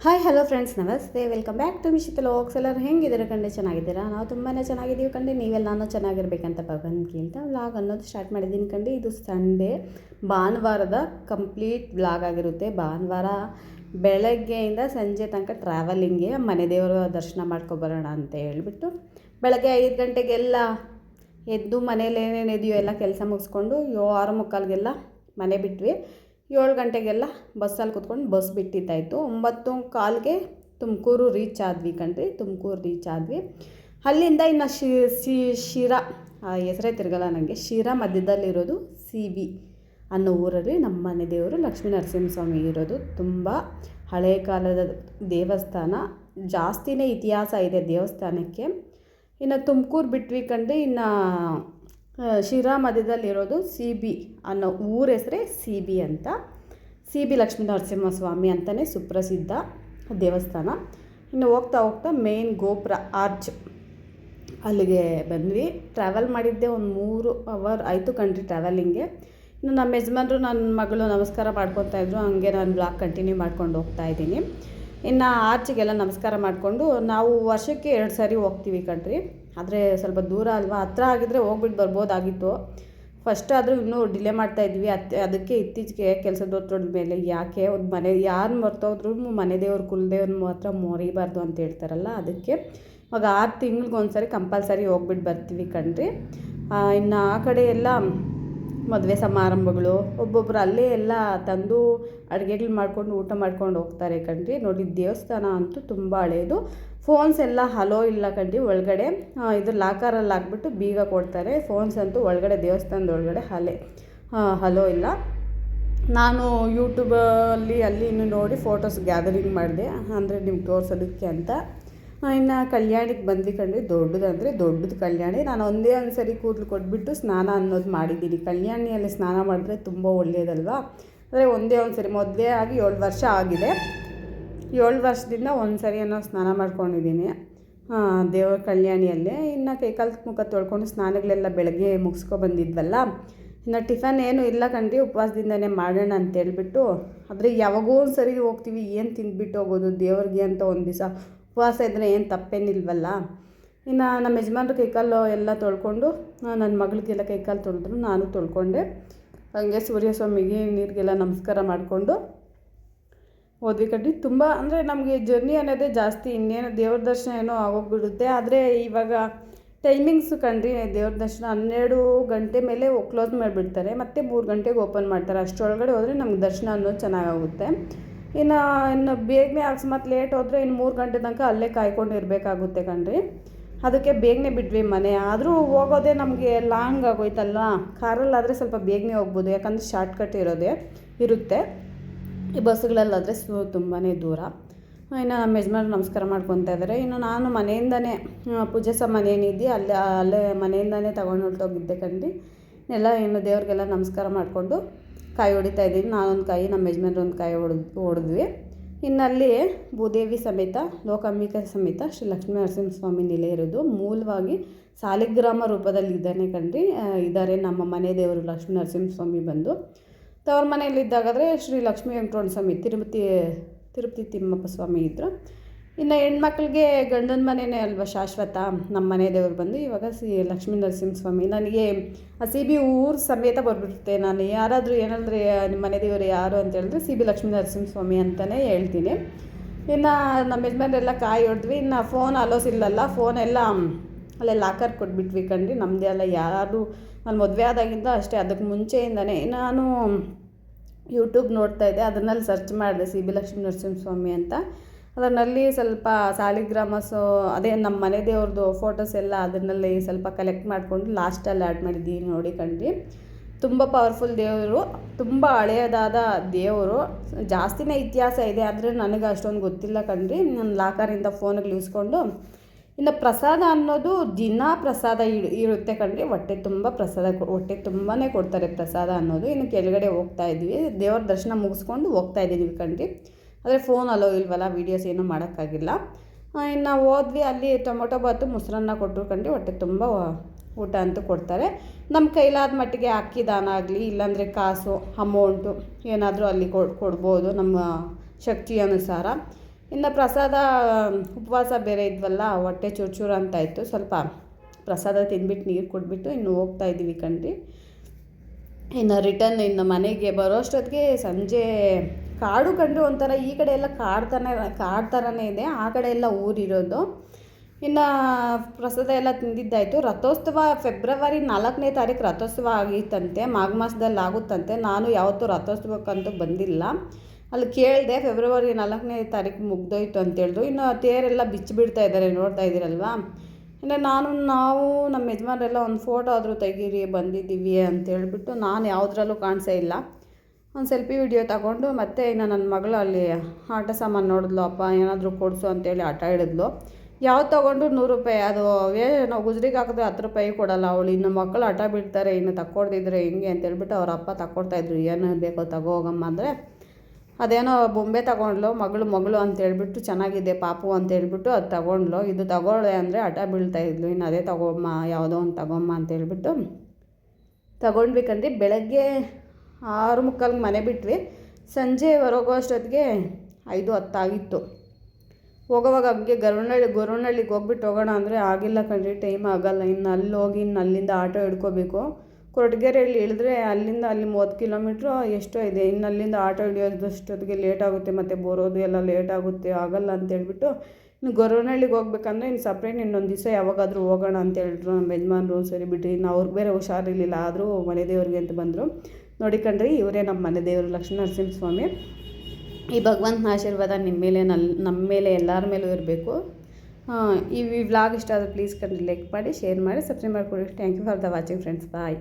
Hi hello friends, ನಮಸ್ತೆ. Welcome back to Mishith vlogs. ಎಲ್ಲರೂ ಹೆಂಗಿದ್ದೀರಾ ಕಂಡು? ಚೆನ್ನಾಗಿದ್ದೀರಾ? ನಾವು ತುಂಬಾ ಚೆನ್ನಾಗಿದ್ದೀವಿ ಕಂಡು. ನೀವೆಲ್ಲ ನಾನು ಚೆನ್ನಾಗಿರ್ಬೇಕಂತ ಭಗವಂತಗಿಂತ ವ್ಲಾಗ್ ಅನ್ನೋದು ಸ್ಟಾರ್ಟ್ ಮಾಡಿದ್ದೀನಿ ಕಂಡು. ಇದು ಸಂಡೇ ಭಾನುವಾರದ ಕಂಪ್ಲೀಟ್ ವ್ಲಾಗ್ ಆಗಿರುತ್ತೆ. ಭಾನುವಾರ ಬೆಳಗ್ಗೆಯಿಂದ ಸಂಜೆ ತನಕ ಟ್ರಾವೆಲಿಂಗ್ಗೆ ಮನೆ ದೇವರ ದರ್ಶನ ಮಾಡ್ಕೊಬರೋಣ ಅಂತ ಹೇಳ್ಬಿಟ್ಟು ಬೆಳಗ್ಗೆ 5 ಗಂಟೆಗೆಲ್ಲ ಎದ್ದು ಮನೇಲಿ ಏನೇನು ಇದೆಯೋ ಎಲ್ಲ ಕೆಲಸ ಮುಗಿಸ್ಕೊಂಡು 6:45ಗೆಲ್ಲ ಮನೆ ಬಿಟ್ವಿ. 7 ಗಂಟೆಗೆಲ್ಲ ಬಸ್ಸಲ್ಲಿ ಕೂತ್ಕೊಂಡು ಬಸ್ ಬಿಟ್ಟಿದ್ದಾಯಿತು. 9:15ಗೆ ತುಮಕೂರು ರೀಚ್ ಆದ್ವಿ ಕಣ್ರಿ. ತುಮಕೂರು ರೀಚ್ ಆದ್ವಿ. ಅಲ್ಲಿಂದ ಇನ್ನು ಶಿರಾ, ಹೆಸರೇ ತಿರುಗಲ್ಲ ನನಗೆ. ಶಿರಾ ಮಧ್ಯದಲ್ಲಿರೋದು CB ಅನ್ನೋ ಊರಲ್ಲಿ ನಮ್ಮ ಮನೆ ದೇವರು ಲಕ್ಷ್ಮೀ ನರಸಿಂಹಸ್ವಾಮಿ ಇರೋದು. ತುಂಬ ಹಳೆಯ ಕಾಲದ ದೇವಸ್ಥಾನ, ಜಾಸ್ತಿನೇ ಇತಿಹಾಸ ಇದೆ ದೇವಸ್ಥಾನಕ್ಕೆ. ಇನ್ನು ತುಮಕೂರು ಬಿಟ್ವಿ ಕಂಡು ಇನ್ನು ಶಿರಾ ಮಧ್ಯದಲ್ಲಿರೋದು CB ಅನ್ನೋ ಊರ ಹೆಸರೇ CB ಅಂತ. CB ಲಕ್ಷ್ಮೀ ನರಸಿಂಹಸ್ವಾಮಿ ಅಂತಲೇ ಸುಪ್ರಸಿದ್ಧ ದೇವಸ್ಥಾನ. ಇನ್ನು ಹೋಗ್ತಾ ಹೋಗ್ತಾ ಮೇನ್ ಗೋಪುರ ಆರ್ಚ್ ಅಲ್ಲಿಗೆ ಬಂದ್ವಿ. ಟ್ರಾವೆಲ್ ಮಾಡಿದ್ದೆ ಒಂದು 3 ಅವರ್ ಆಯಿತು ಕಣ್ರಿ ಟ್ರಾವೆಲಿಂಗ್ಗೆ. ಇನ್ನು ನಮ್ಮ ಯಜಮಾನ್ರು ನನ್ನ ಮಗಳು ನಮಸ್ಕಾರ ಮಾಡ್ಕೊತಾಯಿದ್ರು. ಹಂಗೆ ನಾನು ಬ್ಲಾಗ್ ಕಂಟಿನ್ಯೂ ಮಾಡ್ಕೊಂಡು ಹೋಗ್ತಾಯಿದ್ದೀನಿ. ಇನ್ನು ಆರ್ಚಿಗೆಲ್ಲ ನಮಸ್ಕಾರ ಮಾಡಿಕೊಂಡು ನಾವು ವರ್ಷಕ್ಕೆ 2 ಸಾರಿ ಹೋಗ್ತೀವಿ ಕಣ್ರಿ. ಆದರೆ ಸ್ವಲ್ಪ ದೂರ ಅಲ್ವಾ, ಹತ್ರ ಆಗಿದ್ದರೆ ಹೋಗ್ಬಿಟ್ಟು ಬರ್ಬೋದಾಗಿತ್ತು. ಫಸ್ಟ್ ಆದರೂ ಇನ್ನೂ ಡಿಲೇ ಮಾಡ್ತಾಯಿದ್ವಿ. ಅದಕ್ಕೆ ಇತ್ತೀಚೆಗೆ ಕೆಲಸದ ಒತ್ತಡದ ಮೇಲೆ ಯಾಕೆ ಒಂದು ಮನೆ ಯಾರು ಮರ್ತೋದ್ರೂ ಮನೆ ದೇವ್ರು ಕುಲದೇವ್ರನ್ನ ಮಾತ್ರ ಮರಿಬಾರ್ದು ಅಂತ ಹೇಳ್ತಾರಲ್ಲ, ಅದಕ್ಕೆ ಇವಾಗ 6 ತಿಂಗ್ಳಿಗೆ ಸಾರಿ ಕಂಪಲ್ಸರಿ ಹೋಗ್ಬಿಟ್ಟು ಬರ್ತೀವಿ ಕಣ್ರಿ. ಇನ್ನು ಆ ಕಡೆ ಎಲ್ಲ ಮದುವೆ ಸಮಾರಂಭಗಳು ಒಬ್ಬೊಬ್ಬರು ಅಲ್ಲೇ ಎಲ್ಲ ತಂದು ಅಡುಗೆಗಳು ಮಾಡ್ಕೊಂಡು ಊಟ ಮಾಡ್ಕೊಂಡು ಹೋಗ್ತಾರೆ ಕಣ್ರಿ. ನೋಡಿ, ದೇವಸ್ಥಾನ ಅಂತೂ ತುಂಬ ಹಳೆಯದು. ಫೋನ್ಸ್ ಎಲ್ಲ ಹಲೋ ಇಲ್ಲ ಕಣ್ರಿ ಒಳಗಡೆ. ಇದು ಲಾಕರಲ್ಲಿ ಹಾಕ್ಬಿಟ್ಟು ಬೀಗ ಕೊಡ್ತಾರೆ. ಫೋನ್ಸ್ ಅಂತೂ ಒಳಗಡೆ ದೇವಸ್ಥಾನದ ಒಳಗಡೆ ಹಲೋ ಇಲ್ಲ. ನಾನು ಯೂಟ್ಯೂಬಲ್ಲಿ ಅಲ್ಲಿ ಇನ್ನು ನೋಡಿ ಫೋಟೋಸ್ ಗ್ಯಾದರಿಂಗ್ ಮಾಡಿದೆ, ಅಂದರೆ ನಿಮ್ಗೆ ತೋರಿಸೋದಕ್ಕೆ ಅಂತ. ಇನ್ನು ಕಲ್ಯಾಣಿಗೆ ಬಂದ್ವಿ ಕಣ್ರಿ. ದೊಡ್ಡದು ಕಲ್ಯಾಣಿ. ನಾನು ಒಂದೇ ಒಂದು ಸರಿ ಕೂದಲು ಕೊಟ್ಬಿಟ್ಟು ಸ್ನಾನ ಅನ್ನೋದು ಮಾಡಿದ್ದೀನಿ. ಕಲ್ಯಾಣಿಯಲ್ಲಿ ಸ್ನಾನ ಮಾಡಿದ್ರೆ ತುಂಬ ಒಳ್ಳೆಯದಲ್ವ. ಅಂದರೆ ಒಂದೇ ಒಂದು ಸರಿ, ಮದುವೆ ಆಗಿ 7 ವರ್ಷ ಆಗಿದೆ. 7 ವರ್ಷದಿಂದ ಒಂದು ಸರಿ ಅನ್ನೋ ಸ್ನಾನ ಮಾಡ್ಕೊಂಡಿದ್ದೀನಿ ದೇವರ ಕಲ್ಯಾಣಿಯಲ್ಲೇ. ಇನ್ನು ಕೈಕಾಲು ಮುಖ ತೊಳ್ಕೊಂಡು ಸ್ನಾನಗಳೆಲ್ಲ ಬೆಳಗ್ಗೆ ಮುಗಿಸ್ಕೊಬಂದಿದ್ವಲ್ಲ. ಇನ್ನು ಟಿಫನ್ ಏನೂ ಇಲ್ಲ ಕಣ್ರಿ, ಉಪವಾಸದಿಂದನೇ ಮಾಡೋಣ ಅಂತೇಳ್ಬಿಟ್ಟು. ಆದರೆ ಯಾವಾಗೋ ಒಂದು ಸರಿ ಹೋಗ್ತೀವಿ, ಏನು ತಿಂದ್ಬಿಟ್ಟು ಹೋಗೋದು ದೇವ್ರಿಗೆ ಅಂತ. ಒಂದು ದಿವಸ ಉಪವಾಸ ಇದ್ದರೆ ಏನು ತಪ್ಪೇನಿಲ್ವಲ್ಲ. ಇನ್ನು ನಮ್ಮ ಯಜಮಾನ್ರು ಕೈಕಾಲು ಎಲ್ಲ ತೊಳ್ಕೊಂಡು ನನ್ನ ಮಗಳಿಗೆಲ್ಲ ಕೈಕಾಲು ತೊಳೆದ್ರು, ನಾನು ತೊಳ್ಕೊಂಡೆ. ಹಾಗೆ ಸೂರ್ಯಸ್ವಾಮಿಗೆ ನೀರಿಗೆಲ್ಲ ನಮಸ್ಕಾರ ಮಾಡಿಕೊಂಡು ಹೋದ್ವಿ ಕಣ್ರಿ. ತುಂಬ ಅಂದರೆ ನಮಗೆ ಜರ್ನಿ ಅನ್ನೋದೇ ಜಾಸ್ತಿ, ಇನ್ನೇನು ದೇವ್ರ ದರ್ಶನ ಏನೋ ಆಗೋಗ್ಬಿಡುತ್ತೆ. ಆದರೆ ಇವಾಗ ಟೈಮಿಂಗ್ಸು ಕಣ್ರಿ, ದೇವ್ರ ದರ್ಶನ 12 ಗಂಟೆ ಮೇಲೆ ಕ್ಲೋಸ್ ಮಾಡಿಬಿಡ್ತಾರೆ, ಮತ್ತು 3 ಗಂಟೆಗೆ ಓಪನ್ ಮಾಡ್ತಾರೆ. ಅಷ್ಟರೊಳಗಡೆ ಹೋದರೆ ನಮ್ಗೆ ದರ್ಶನ ಅನ್ನೋದು ಚೆನ್ನಾಗಾಗುತ್ತೆ. ಇನ್ನು ಬೇಗನೆ ಅಕಸ್ಮಾತ್ ಲೇಟ್ ಹೋದರೆ ಇನ್ನು 3 ಗಂಟೆ ತನಕ ಅಲ್ಲೇ ಕಾಯ್ಕೊಂಡಿರಬೇಕಾಗುತ್ತೆ ಕಣ್ರಿ. ಅದಕ್ಕೆ ಬೇಗನೆ ಬಿಟ್ವಿ ಮನೆ. ಆದರೂ ಹೋಗೋದೇ ನಮಗೆ ಲಾಂಗ್ ಆಗೋಯ್ತಲ್ಲ. ಕಾರಲ್ಲಾದರೆ ಸ್ವಲ್ಪ ಬೇಗನೆ ಹೋಗ್ಬೋದು, ಯಾಕಂದರೆ ಶಾರ್ಟ್ಕಟ್ ಇರುತ್ತೆ. ಈ ಬಸ್ಸುಗಳಲ್ಲಾದರೆ ತುಂಬಾ ದೂರ. ಇನ್ನು ನಮ್ಮ ಯಜಮಾನ್ರು ನಮಸ್ಕಾರ ಮಾಡ್ಕೊತಾ ಇದ್ದಾರೆ. ಇನ್ನು ನಾನು ಮನೆಯಿಂದನೇ ಪೂಜೆ ಸಾಮಾನು ಏನಿದೆಯೋ ಅಲ್ಲೇ ಮನೆಯಿಂದನೇ ತೊಗೊಂಡು ಹೊರಟೋಗಿದ್ದೆ ಕಣ್ರಿ. ಇನ್ನು ದೇವ್ರಿಗೆಲ್ಲ ನಮಸ್ಕಾರ ಮಾಡಿಕೊಂಡು ಕಾಯಿ ಹೊಡಿತಾ ಇದ್ದೀನಿ. ನಾನೊಂದು ಕಾಯಿ, ನಮ್ಮ ಯಜಮಾನ್ರು ಒಂದು ಕಾಯಿ ಹೊಡೆದ್ವಿ. ಇನ್ನಲ್ಲಿ ಭೂದೇವಿ ಸಮೇತ ಲೋಕಾಂಬಿಕಾ ಸಮೇತ ಶ್ರೀ ಲಕ್ಷ್ಮೀ ನರಸಿಂಹಸ್ವಾಮಿ ನೆಲೆ ಇರೋದು. ಮೂಲವಾಗಿ ಸಾಲಿಗ್ರಾಮ ರೂಪದಲ್ಲಿ ಇದ್ದಾರೆ ನಮ್ಮ ಮನೆ ದೇವರು ಲಕ್ಷ್ಮೀ ನರಸಿಂಹಸ್ವಾಮಿ ಬಂದು. ತವ್ರ ಮನೆಯಲ್ಲಿದ್ದಾಗಾದರೆ ಶ್ರೀ ಲಕ್ಷ್ಮೀ ವೆಂಕಟರಮಣ ಸ್ವಾಮಿ ತಿರುಪತಿ ತಿಮ್ಮಪ್ಪ ಸ್ವಾಮಿ ಇದ್ದರು. ಇನ್ನು ಹೆಣ್ಮಕ್ಳಿಗೆ ಗಂಡನ ಮನೆಯೇ ಅಲ್ವ ಶಾಶ್ವತ. ನಮ್ಮ ಮನೆ ದೇವರು ಬಂದು ಇವಾಗ ಲಕ್ಷ್ಮೀ ನರಸಿಂಹಸ್ವಾಮಿ. ನನಗೆ CB ಊರು ಸಮೇತ ಬರ್ಬಿಡುತ್ತೆ. ನಾನು ಯಾರಾದರೂ ಏನಂದರೆ ನಿಮ್ಮ ಮನೆ ದೇವರು ಯಾರು ಅಂತ ಹೇಳಿದ್ರೆ CB ಲಕ್ಷ್ಮೀ ನರಸಿಂಹಸ್ವಾಮಿ ಅಂತಲೇ ಹೇಳ್ತೀನಿ. ಇನ್ನು ನಮ್ಮ ಯಜಮಾನ್ರೆಲ್ಲ ಕಾಯಿ ಹೊಡೆದ್ವಿ. ಇನ್ನು ಫೋನ್ ಅಲೋಸ್ ಇಲ್ಲಲ್ಲ, ಫೋನೆಲ್ಲ ಅಲ್ಲೇ ಲಾಕರ್ ಕೊಟ್ಬಿಟ್ವಿ ಕಣ್ರಿ. ನಮ್ಮದೇ ಅಲ್ಲ, ಯಾರು ನಾನು ಮದುವೆ ಆದಾಗಿಂದ ಅಷ್ಟೇ, ಅದಕ್ಕೆ ಮುಂಚೆಯಿಂದನೇ ನಾನು ಯೂಟ್ಯೂಬ್ ನೋಡ್ತಾಯಿದ್ದೆ. ಅದನ್ನಲ್ಲಿ ಸರ್ಚ್ ಮಾಡಿದೆ CB ಲಕ್ಷ್ಮೀ ನರಸಿಂಹಸ್ವಾಮಿ ಅಂತ. ಅದರಲ್ಲಿ ಸ್ವಲ್ಪ ಸಾಲಿಗ್ರಾಮಸು ಅದೇ ನಮ್ಮ ಮನೆ ದೇವ್ರದ್ದು ಫೋಟೋಸ್ ಎಲ್ಲ ಅದನ್ನಲ್ಲಿ ಸ್ವಲ್ಪ ಕಲೆಕ್ಟ್ ಮಾಡಿಕೊಂಡು ಲಾಸ್ಟಲ್ಲಿ ಆ್ಯಡ್ ಮಾಡಿದ್ದೀನಿ ನೋಡಿ ಕಣ್ರಿ. ತುಂಬ ಪವರ್ಫುಲ್ ದೇವರು, ತುಂಬ ಹಳೆಯದಾದ ದೇವರು. ಜಾಸ್ತಿನೇ ಇತಿಹಾಸ ಇದೆ, ಆದರೆ ನನಗೆ ಅಷ್ಟೊಂದು ಗೊತ್ತಿಲ್ಲ ಕಣ್ರಿ. ನಾನು ಲಾಕರಿಂದ ಫೋನಿಗೆ ಇಳಿಸ್ಕೊಂಡು. ಇನ್ನು ಪ್ರಸಾದ ಅನ್ನೋದು ದಿನ ಪ್ರಸಾದ ಇರುತ್ತೆ ಕಣ್ರಿ. ಹೊಟ್ಟೆ ತುಂಬಾ ಕೊಡ್ತಾರೆ ಪ್ರಸಾದ ಅನ್ನೋದು. ಇನ್ನು ಕೆಳಗಡೆ ಹೋಗ್ತಾಯಿದ್ವಿ, ದೇವ್ರ ದರ್ಶನ ಮುಗಿಸ್ಕೊಂಡು ಹೋಗ್ತಾಯಿದ್ದೀವಿ ಕಣ್ರಿ. ಆದರೆ ಫೋನ್ ಅಲೋ ಇಲ್ವಲ್ಲ, ವೀಡಿಯೋಸ್ ಏನೂ ಮಾಡೋಕ್ಕಾಗಿಲ್ಲ. ಇನ್ನು ಹೋದ್ವಿ. ಅಲ್ಲಿ ಟೊಮೊಟೊ ಬಾತು ಮೊಸರನ್ನ ಕೊಟ್ಟರು ಕಣ್ರಿ. ಹೊಟ್ಟೆ ತುಂಬ ಊಟ ಅಂತೂ ಕೊಡ್ತಾರೆ. ನಮ್ಮ ಕೈಲಾದ ಮಟ್ಟಿಗೆ ಅಕ್ಕಿ ದಾನ ಆಗಲಿ, ಇಲ್ಲಾಂದರೆ ಕಾಸು ಅಮೌಂಟು ಏನಾದರೂ ಅಲ್ಲಿ ಕೊಡ್ಬೋದು ನಮ್ಮ ಶಕ್ತಿ ಅನುಸಾರ. ಇನ್ನು ಪ್ರಸಾದ ಉಪವಾಸ ಬೇರೆ ಇದ್ವಲ್ಲ, ಹೊಟ್ಟೆ ಚೂರು ಅಂತ ಇತ್ತು. ಸ್ವಲ್ಪ ಪ್ರಸಾದ ತಿಂದ್ಬಿಟ್ಟು ನೀರು ಕುಡಿದ್ಬಿಟ್ಟು ಇನ್ನು ಹೋಗ್ತಾ ಇದ್ದೀವಿ ಕಣ್ರಿ. ಇನ್ನು ರಿಟರ್ನ್ ಇನ್ನು ಮನೆಗೆ ಬರೋ ಅಷ್ಟೊತ್ತಿಗೆ ಸಂಜೆ. ಕಾಡು ಕಂಡ್ರೆ ಒಂಥರ ಈ ಕಡೆ ಎಲ್ಲ ಕಾಡು ಥರನೇ ಇದೆ, ಆ ಕಡೆ ಎಲ್ಲ ಊರಿರೋದು. ಇನ್ನು ಪ್ರಸಾದ ಎಲ್ಲ ತಿಂದಿದ್ದಾಯಿತು. ರಥೋತ್ಸವ ಫೆಬ್ರವರಿ 4ನೇ ತಾರೀಕು ರಥೋತ್ಸವ ಆಗಿತ್ತಂತೆ, ಮಾಘ ಮಾಸದಲ್ಲಿ ಆಗುತ್ತಂತೆ. ನಾನು ಯಾವತ್ತೂ ರಥೋತ್ಸವಕ್ಕಂತೂ ಬಂದಿಲ್ಲ. ಅಲ್ಲಿ ಕೇಳಿದೆ, ಫೆಬ್ರವರಿ 4ನೇ ತಾರೀಕು ಮುಗ್ದೋಯ್ತು ಅಂತೇಳಿದ್ರು. ಇನ್ನು ತೇರೆಲ್ಲ ಬಿಚ್ಚಿಬಿಡ್ತಾ ಇದ್ದಾರೆ, ನೋಡ್ತಾ ಇದ್ದೀರಲ್ವಾ. ಇನ್ನು ನಾವು ನಮ್ಮ ಯಜಮಾನ್ರೆಲ್ಲ ಒಂದು ಫೋಟೋ ಆದರೂ ತೆಗೀರಿ ಬಂದಿದ್ದೀವಿ ಅಂತೇಳ್ಬಿಟ್ಟು, ನಾನು ಯಾವುದ್ರಲ್ಲೂ ಕಾಣಿಸೇ ಇಲ್ಲ. ಒಂದು ಸೆಲ್ಫಿ ವಿಡಿಯೋ ತಗೊಂಡು ಮತ್ತೆ ಇನ್ನು ನನ್ನ ಮಗಳು ಅಲ್ಲಿ ಆಟ ಸಾಮಾನು ನೋಡಿದ್ಲು. ಅಪ್ಪ ಏನಾದರೂ ಕೊಡಿಸು ಅಂತೇಳಿ ಆಟ ಹಿಡಿದ್ಲು. ಯಾವ್ದು ತೊಗೊಂಡು 100 ರೂಪಾಯಿ. ಅದು ನಾವು ಗುಜ್ರಿಗೆ ಹಾಕಿದ್ರೆ 10 ರೂಪಾಯಿ ಕೊಡಲ್ಲ ಅವಳು. ಇನ್ನು ಮಕ್ಕಳು ಹಠ ಬಿಡ್ತಾರೆ, ಇನ್ನು ತಕ್ಕೊಡ್ದಿದ್ರೆ ಹಿಂಗೆ ಅಂತೇಳ್ಬಿಟ್ಟು ಅವ್ರ ಅಪ್ಪ ತಕ್ಕೊಡ್ತಾಯಿದ್ರು. ಏನು ಬೇಕೋ ತಗೋ ಹೋಗಮ್ಮ ಅಂದರೆ, ಅದೇನೋ ಬೊಂಬೆ ತಗೊಂಡ್ಲು ಮಗಳು ಅಂತೇಳ್ಬಿಟ್ಟು, ಚೆನ್ನಾಗಿದೆ ಪಾಪು ಅಂತೇಳ್ಬಿಟ್ಟು ಅದು ತಗೊಂಡ್ಲು. ಇದು ತಗೊಳ್ಳೆ ಅಂದರೆ ಹಠ ಬೀಳ್ತಾಯಿದ್ಲು. ಇನ್ನು ಅದೇ ತಗೊಮ್ಮ, ಯಾವುದೋ ಒಂದು ತಗೊಮ್ಮ ಅಂತೇಳ್ಬಿಟ್ಟು ತಗೊಂಡ್ಬೇಕಂದ್ರೆ ಬೆಳಗ್ಗೆ 6:45 ಮನೆ ಬಿಟ್ವಿ. ಸಂಜೆ ಹೊರಗೋ ಅಷ್ಟೊತ್ತಿಗೆ 5:10 ಆಗಿತ್ತು. ಹೋಗೋವಾಗ ಹಂಗೆ ಗೊರವನಹಳ್ಳಿಗೆ ಹೋಗ್ಬಿಟ್ಟು ಹೋಗೋಣ ಅಂದರೆ ಆಗಿಲ್ಲ ಕಣ್ರಿ, ಟೈಮ್ ಆಗೋಲ್ಲ. ಇನ್ನು ಅಲ್ಲಿ ಹೋಗಿ ಇನ್ನು ಅಲ್ಲಿಂದ ಆಟೋ ಹಿಡ್ಕೋಬೇಕು. ಕೊರಟಗೆರೆಯಲ್ಲಿ ಇಳಿದ್ರೆ ಅಲ್ಲಿಂದ ಅಲ್ಲಿ 30 ಕಿಲೋಮೀಟ್ರು ಎಷ್ಟೋ ಇದೆ. ಇನ್ನು ಅಲ್ಲಿಂದ ಆಟೋ ಹಿಡಿಯೋದಷ್ಟೊತ್ತಿಗೆ ಲೇಟ್ ಆಗುತ್ತೆ, ಮತ್ತು ಬರೋದು ಎಲ್ಲ ಲೇಟ್ ಆಗುತ್ತೆ, ಆಗೋಲ್ಲ ಅಂತೇಳ್ಬಿಟ್ಟು ಇನ್ನು ಗೊರವನಹಳ್ಳಿಗೆ ಹೋಗ್ಬೇಕಂದ್ರೆ ಇನ್ನು ಸಪ್ರೇಟ್ ಇನ್ನೊಂದು ದಿವಸ ಯಾವಾಗಾದರೂ ಹೋಗೋಣ ಅಂತೇಳಿದ್ರು ನಮ್ಮ ಯಜಮಾನ್ರು. ಸರಿ ಬಿಡ್ರಿ, ಇನ್ನು ಅವ್ರಿಗೆ ಬೇರೆ ಹುಷಾರಿರಲಿಲ್ಲ, ಆದರೂ ಮನೆ ದೇವ್ರಿಗೆ ಅಂತ ಬಂದರು. ನೋಡಿ ಕಣ್ರಿ, ಇವರೇ ನಮ್ಮ ಮನೆ ದೇವರು ಲಕ್ಷ್ಮೀನರಸಿಂಹ ಸ್ವಾಮಿ. ಈ ಭಗವಂತನ ಆಶೀರ್ವಾದ ನಿಮ್ಮ ಮೇಲೆ ನಮ್ಮ ಮೇಲೆ ಎಲ್ಲರ ಮೇಲೂ ಇರಬೇಕು. ಈ ವ್ಲಾಗ್ ಇಷ್ಟ ಆದರೆ ಪ್ಲೀಸ್ ಕಣ್ರಿ ಲೈಕ್ ಮಾಡಿ, ಶೇರ್ ಮಾಡಿ, ಸಬ್ಸ್ಕ್ರೈಬ್ ಮಾಡಿಕೊಡಿ. Thank you for the watching friends. Bye.